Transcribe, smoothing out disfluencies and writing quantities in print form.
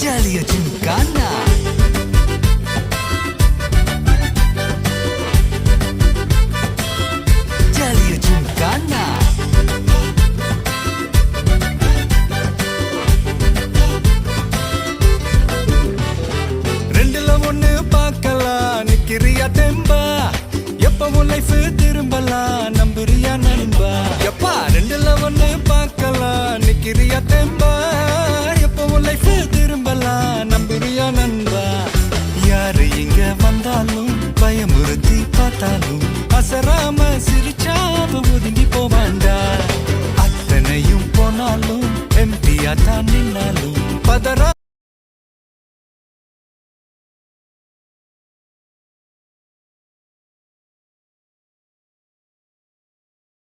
ஜாலியா ஜிம்கானா ஜாலியா ஜிம்கானா ரெண்டுல ஒண்ணு பார்க்கலாம் நிக்கிறியா தெம்பா எப்பவும் லைஃப் திரும்பலாம் நம்புறியா நண்பா எப்பா ரெண்டுல ஒண்ணு பார்க்கலாம் நிக்கிறியா தெம்பா எப்பவும் லைஃப் திரும்பலாம் நம்புறியா நண்பா யாரு இங்க வந்தாலும் பயமுறுத்தி பார்த்தாலும் அசராம சிரிச்சாம ஒதுங்கி போவாண்டா அத்தனையும் போனாலும் எம்டியா தான் நின்னாலும் பதறா